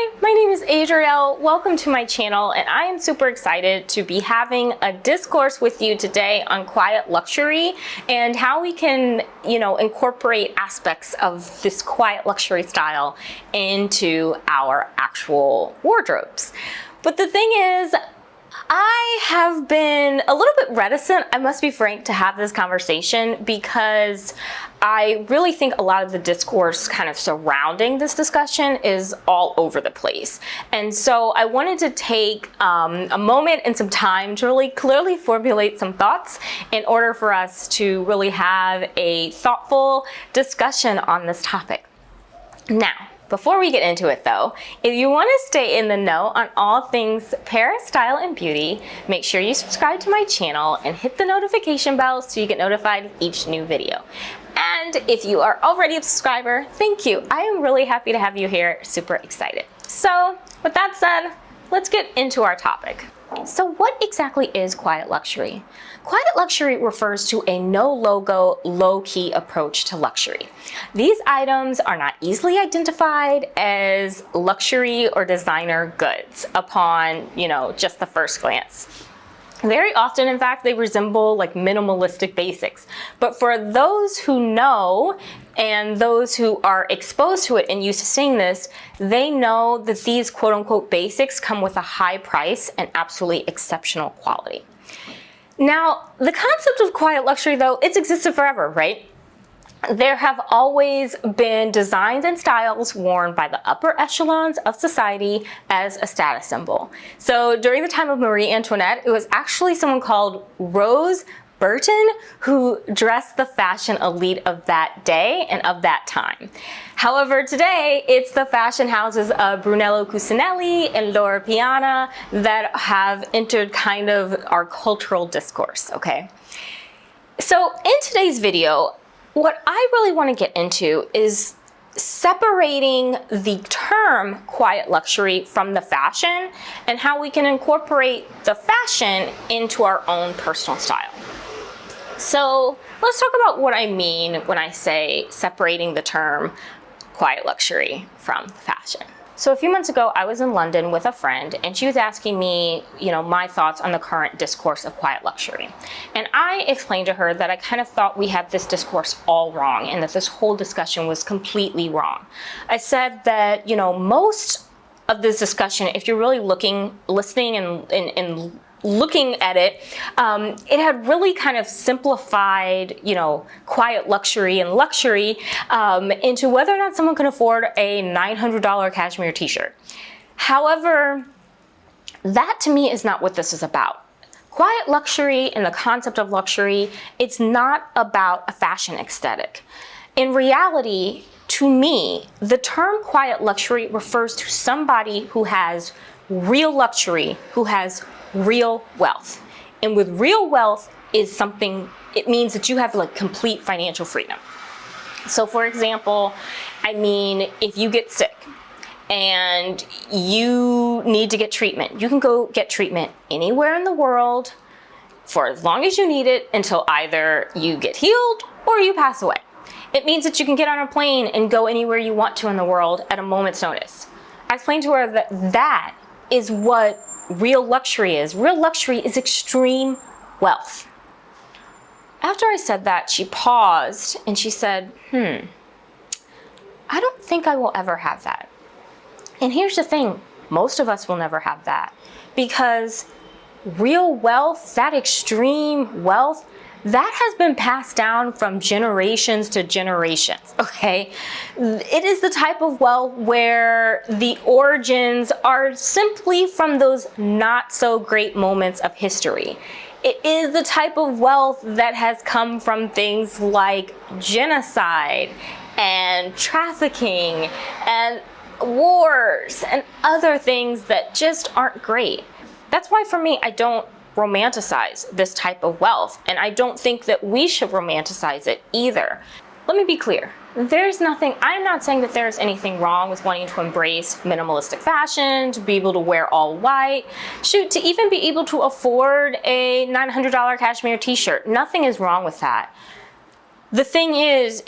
Hi, my name is Adrielle. Welcome to my channel, and I am super excited to be having a discourse with you today on quiet luxury and how we can, incorporate aspects of this quiet luxury style into our actual wardrobes. But the thing is, I have been a little bit reticent, I must be frank, to have this conversation because I really think a lot of the discourse kind of surrounding this discussion is all over the place. And so I wanted to take a moment and some time to really clearly formulate some thoughts in order for us to really have a thoughtful discussion on this topic. Now, before we get into it though, if you want to stay in the know on all things Paris style and beauty, make sure you subscribe to my channel and hit the notification bell so you get notified of each new video. And if you are already a subscriber, thank you. I am really happy to have you here, super excited. So with that said, let's get into our topic. So what exactly is quiet luxury? Quiet luxury refers to a no-logo, low-key approach to luxury. These items are not easily identified as luxury or designer goods upon, just the first glance. Very often, in fact, they resemble like minimalistic basics. But for those who know and those who are exposed to it and used to seeing this, they know that these quote unquote basics come with a high price and absolutely exceptional quality. Now, the concept of quiet luxury though, it's existed forever, right? There have always been designs and styles worn by the upper echelons of society as a status symbol. So during the time of Marie Antoinette, it was actually someone called Rose Burton who dressed the fashion elite of that day and of that time. However, today it's the fashion houses of Brunello, Cuccinelli and Loro, Piana that have entered kind of our cultural discourse, okay? So in today's video, what I really want to get into is separating the term quiet luxury from the fashion and how we can incorporate the fashion into our own personal style. So let's talk about what I mean when I say separating the term quiet luxury from fashion. So a few months ago, I was in London with a friend and she was asking me, my thoughts on the current discourse of quiet luxury. And I explained to her that I kind of thought we had this discourse all wrong and that this whole discussion was completely wrong. I said that, most of this discussion, if you're really listening and looking at it, it had really kind of simplified, quiet luxury and luxury into whether or not someone can afford a $900 cashmere t-shirt. However, that to me is not what this is about. Quiet luxury and the concept of luxury, it's not about a fashion aesthetic. In reality, to me, the term quiet luxury refers to somebody who has real luxury, who has real wealth. And with real wealth is something, it means that you have like complete financial freedom. So for example, if you get sick and you need to get treatment, you can go get treatment anywhere in the world for as long as you need it until either you get healed or you pass away. It means that you can get on a plane and go anywhere you want to in the world at a moment's notice. I explained to her that that is what real luxury is. Real luxury is extreme wealth. After I said that, she paused and she said, I don't think I will ever have that. And here's the thing, most of us will never have that because real wealth, that extreme wealth, that has been passed down from generations to generations, okay? It is the type of wealth where the origins are simply from those not so great moments of history. It is the type of wealth that has come from things like genocide and trafficking and wars and other things that just aren't great. That's why for me, I don't romanticize this type of wealth, and I don't think that we should romanticize it either. Let me be clear. I'm not saying that there's anything wrong with wanting to embrace minimalistic fashion, to be able to wear all white, shoot, to even be able to afford a $900 cashmere t-shirt. Nothing is wrong with that. The thing is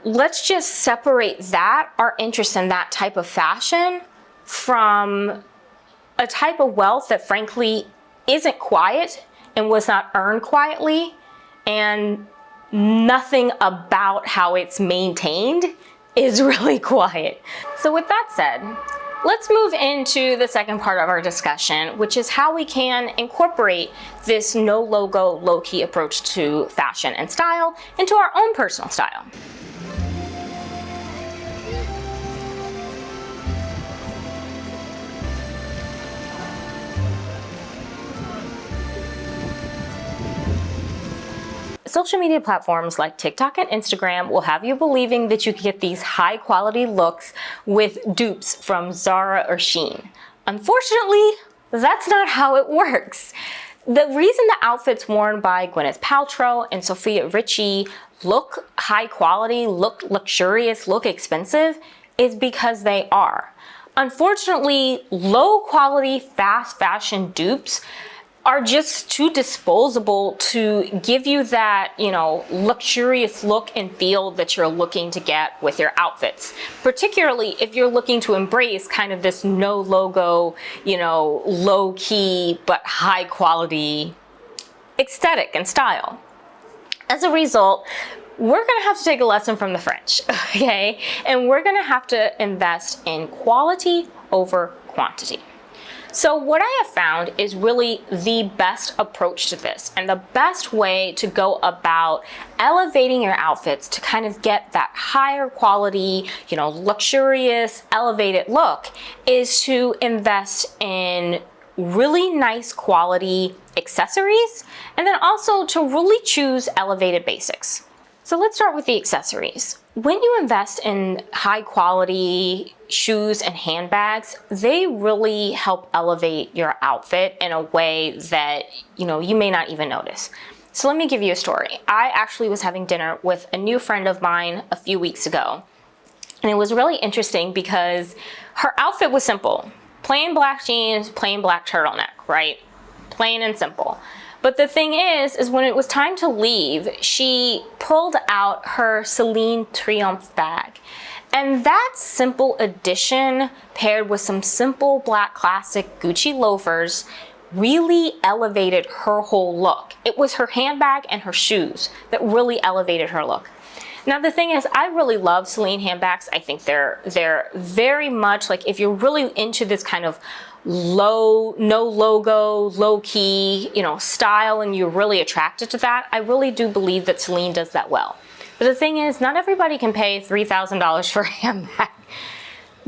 let's just separate that, our interest in that type of fashion, from a type of wealth that frankly isn't quiet and was not earned quietly, and nothing about how it's maintained is really quiet. So with that said, let's move into the second part of our discussion, which is how we can incorporate this no logo, low key approach to fashion and style into our own personal style. Social media platforms like TikTok and Instagram will have you believing that you can get these high quality looks with dupes from Zara or Shein. Unfortunately, that's not how it works. The reason the outfits worn by Gwyneth Paltrow and Sofia Richie look high quality, look luxurious, look expensive is because they are. Unfortunately, low quality fast fashion dupes are just too disposable to give you that, luxurious look and feel that you're looking to get with your outfits. Particularly if you're looking to embrace kind of this no logo, low key but high quality aesthetic and style. As a result, we're gonna have to take a lesson from the French, okay? And we're gonna have to invest in quality over quantity. So what I have found is really the best approach to this, and the best way to go about elevating your outfits to kind of get that higher quality, luxurious, elevated look is to invest in really nice quality accessories, and then also to really choose elevated basics. So let's start with the accessories. When you invest in high quality shoes and handbags, they really help elevate your outfit in a way that, you may not even notice. So let me give you a story. I actually was having dinner with a new friend of mine a few weeks ago. And it was really interesting because her outfit was simple. Plain black jeans, plain black turtleneck, right? Plain and simple. But the thing is when it was time to leave, she pulled out her Celine Triomphe bag. And that simple addition paired with some simple black classic Gucci loafers really elevated her whole look. It was her handbag and her shoes that really elevated her look. Now the thing is, I really love Celine handbags. I think they're very much like, if you're really into this kind of no logo, low key, style, and you're really attracted to that, I really do believe that Celine does that well. But the thing is, not everybody can pay $3,000 for a handbag.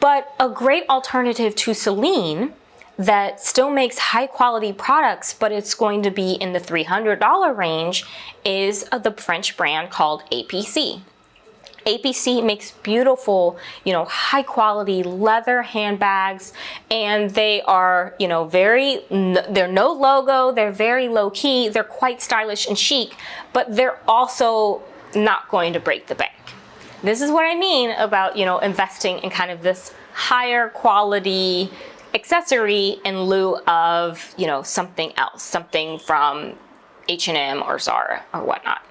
But a great alternative to Celine that still makes high quality products, but it's going to be in the $300 range, is the French brand called A.P.C. A.P.C makes beautiful, high quality leather handbags, and they are, they're no logo, they're very low key, they're quite stylish and chic, but they're also not going to break the bank. This is what I mean about, investing in kind of this higher quality accessory in lieu of, something else, something from H&M or Zara or whatnot.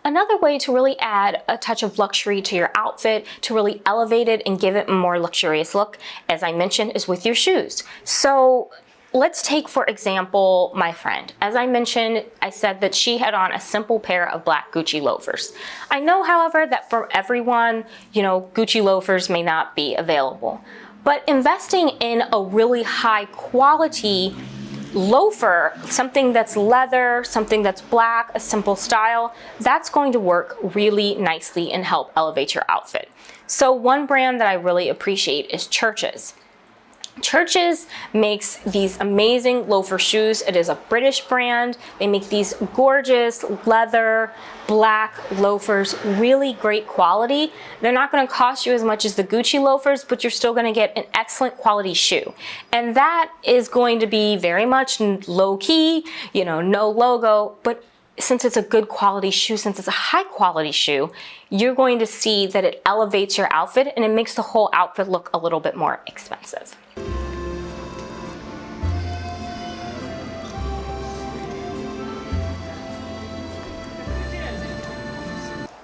Another way to really add a touch of luxury to your outfit, to really elevate it and give it a more luxurious look, as I mentioned, is with your shoes. So let's take, for example, my friend. As I mentioned, I said that she had on a simple pair of black Gucci loafers. I know, however, that for everyone, Gucci loafers may not be available. But investing in a really high quality loafer, something that's leather, something that's black, a simple style, that's going to work really nicely and help elevate your outfit. So one brand that I really appreciate is Church's. Church's makes these amazing loafer shoes. It is a British brand. They make these gorgeous leather, black loafers, really great quality. They're not going to cost you as much as the Gucci loafers, but you're still going to get an excellent quality shoe. And that is going to be very much low key, no logo, but since it's a good quality shoe, since it's a high quality shoe, you're going to see that it elevates your outfit and it makes the whole outfit look a little bit more expensive.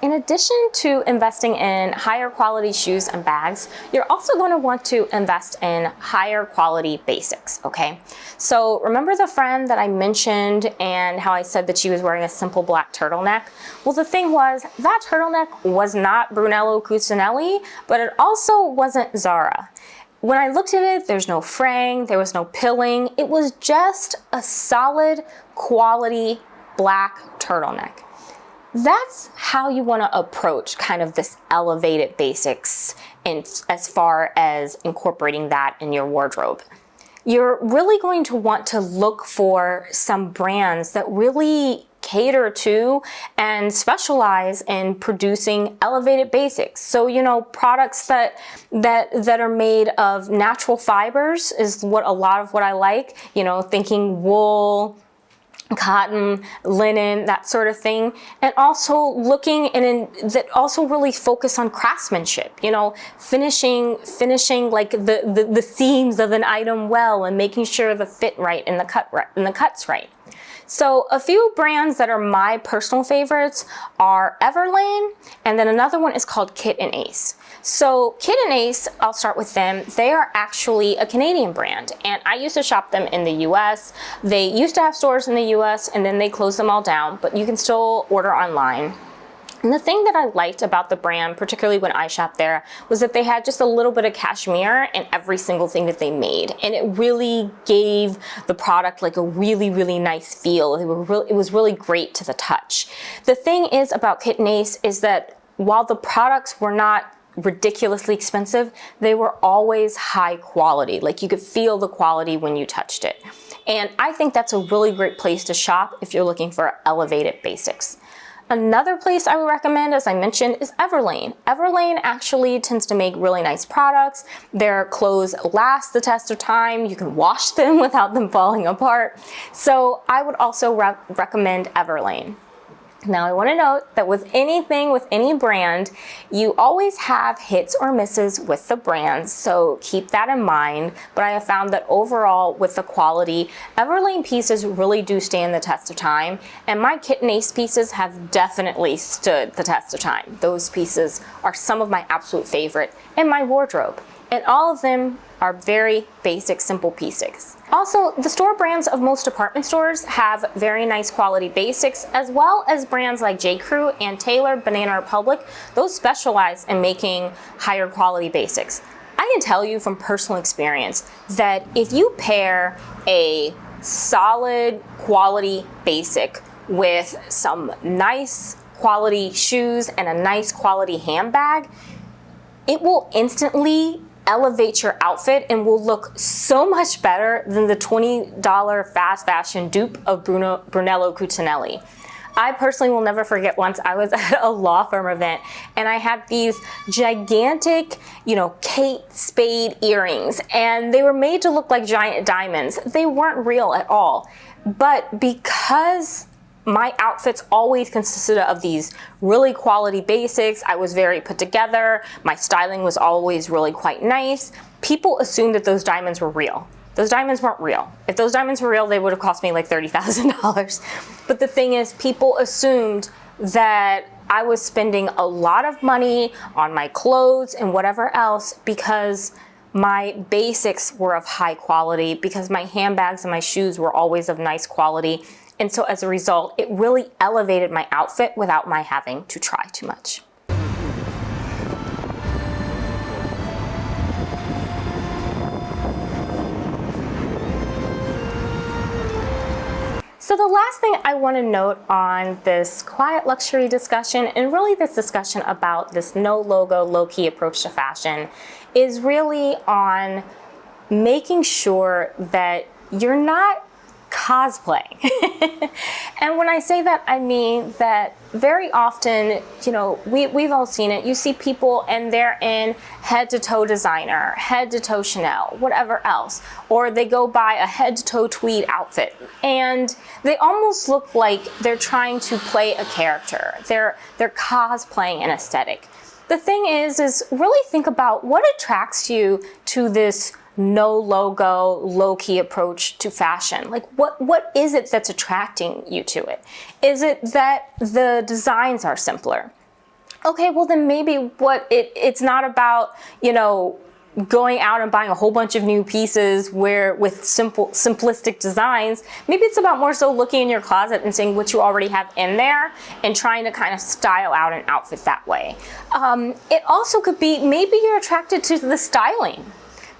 In addition to investing in higher quality shoes and bags, you're also going to want to invest in higher quality basics, okay? So remember the friend that I mentioned and how I said that she was wearing a simple black turtleneck? Well, the thing was, that turtleneck was not Brunello Cuccinelli, but it also wasn't Zara. When I looked at it, there's no fraying, there was no pilling. It was just a solid quality black turtleneck. That's how you want to approach kind of this elevated basics in, as far as incorporating that in your wardrobe. You're really going to want to look for some brands that really cater to and specialize in producing elevated basics. So, you know, products that are made of natural fibers is what a lot of what I like, you know, thinking wool, cotton, linen, that sort of thing. And also looking that also really focus on craftsmanship, you know, finishing like the seams of an item well and making sure the fit right and the cuts right. So a few brands that are my personal favorites are Everlane, and then another one is called Kit and Ace. So Kit and Ace, I'll start with them. They are actually a Canadian brand, and I used to shop them in the US. They used to have stores in the US, and then they closed them all down, but you can still order online. And the thing that I liked about the brand, particularly when I shopped there, was that they had just a little bit of cashmere in every single thing that they made. And it really gave the product like a really, really nice feel. It was really great to the touch. The thing is about Kit and Ace is that while the products were not ridiculously expensive, they were always high quality. Like you could feel the quality when you touched it. And I think that's a really great place to shop if you're looking for elevated basics. Another place I would recommend, as I mentioned, is Everlane. Everlane actually tends to make really nice products. Their clothes last the test of time. You can wash them without them falling apart. So I would also recommend Everlane. Now I want to note that with anything, with any brand, you always have hits or misses with the brands, so keep that in mind. But I have found that overall with the quality, Everlane pieces really do stand the test of time, and my Kit and Ace pieces have definitely stood the test of time. Those pieces are some of my absolute favorite in my wardrobe, and all of them are very basic, simple pieces. Also, the store brands of most department stores have very nice quality basics, as well as brands like J.Crew and Taylor, Banana Republic. Those specialize in making higher quality basics. I can tell you from personal experience that if you pair a solid quality basic with some nice quality shoes and a nice quality handbag, it will instantly elevate your outfit and will look so much better than the $20 fast fashion dupe of Brunello Cuccinelli. I personally will never forget once I was at a law firm event and I had these gigantic, you know, Kate Spade earrings, and they were made to look like giant diamonds. They weren't real at all. But because my outfits always consisted of these really quality basics, I was very put together, my styling was always really quite nice, people assumed that those diamonds were real. Those diamonds weren't real. If those diamonds were real, they would have cost me like $30,000. But the thing is, people assumed that I was spending a lot of money on my clothes and whatever else because my basics were of high quality, because my handbags and my shoes were always of nice quality. And so as a result, it really elevated my outfit without my having to try too much. So the last thing I want to note on this quiet luxury discussion, and really this discussion about this no logo, low-key approach to fashion, is really on making sure that you're not cosplaying. And when I say that, I mean that very often, you know, we've all seen it. You see people and they're in head-to-toe designer, head-to-toe Chanel, whatever else, or they go buy a head-to-toe tweed outfit, and they almost look like they're trying to play a character. They're cosplaying an aesthetic. The thing is really think about what attracts you to this no logo, low-key approach to fashion. Like what is it that's attracting you to it? Is it that the designs are simpler? Okay, well then maybe it's not about, going out and buying a whole bunch of new pieces with simplistic designs. Maybe it's about more so looking in your closet and seeing what you already have in there and trying to kind of style out an outfit that way. It also could be maybe you're attracted to the styling.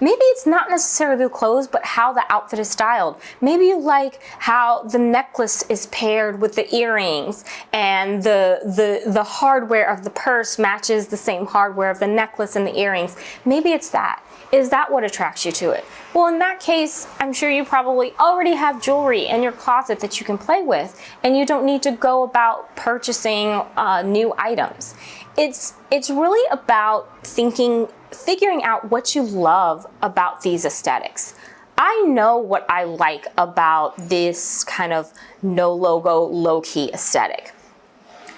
Maybe it's not necessarily the clothes, but how the outfit is styled. Maybe you like how the necklace is paired with the earrings, and the hardware of the purse matches the same hardware of the necklace and the earrings. Maybe it's that. Is that what attracts you to it? Well, in that case, I'm sure you probably already have jewelry in your closet that you can play with, and you don't need to go about purchasing new items. It's really about figuring out what you love about these aesthetics. I know what I like about this kind of no logo, low key aesthetic.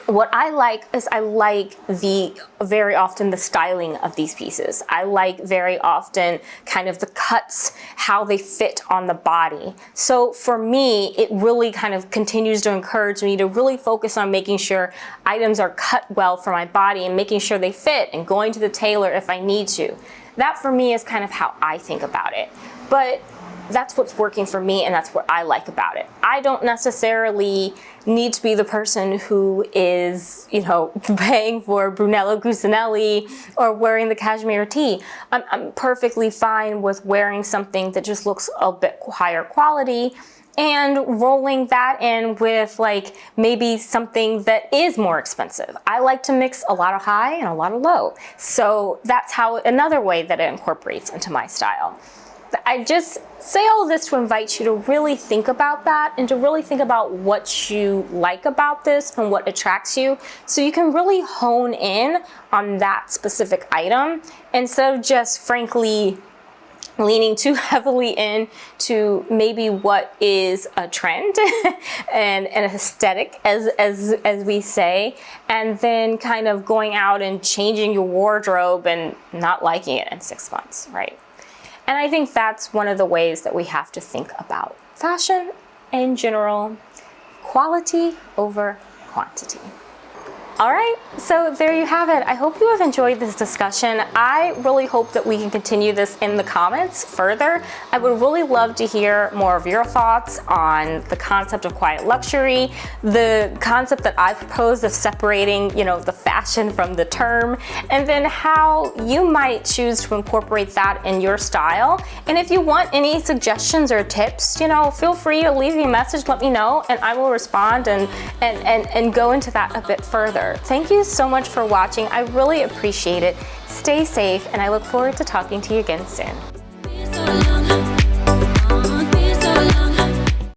What I like is I like very often the styling of these pieces. I like very often kind of the cuts, how they fit on the body. So for me, it really kind of continues to encourage me to really focus on making sure items are cut well for my body and making sure they fit and going to the tailor if I need to. That for me is kind of how I think about it. But that's what's working for me, and that's what I like about it. I don't necessarily need to be the person who is, paying for Brunello Cuccinelli or wearing the cashmere tee. I'm perfectly fine with wearing something that just looks a bit higher quality and rolling that in with maybe something that is more expensive. I like to mix a lot of high and a lot of low. So that's another way that it incorporates into my style. I just say all of this to invite you to really think about that and to really think about what you like about this and what attracts you, so you can really hone in on that specific item instead of just frankly leaning too heavily into maybe what is a trend and an aesthetic as we say, and then kind of going out and changing your wardrobe and not liking it in 6 months, right? And I think that's one of the ways that we have to think about fashion in general, quality over quantity. All right, so there you have it. I hope you have enjoyed this discussion. I really hope that we can continue this in the comments further. I would really love to hear more of your thoughts on the concept of quiet luxury, the concept that I've proposed of separating, the fashion from the term, and then how you might choose to incorporate that in your style. And if you want any suggestions or tips, feel free to leave me a message, let me know, and I will respond and go into that a bit further. Thank you so much for watching. I really appreciate it. Stay safe, and I look forward to talking to you again soon.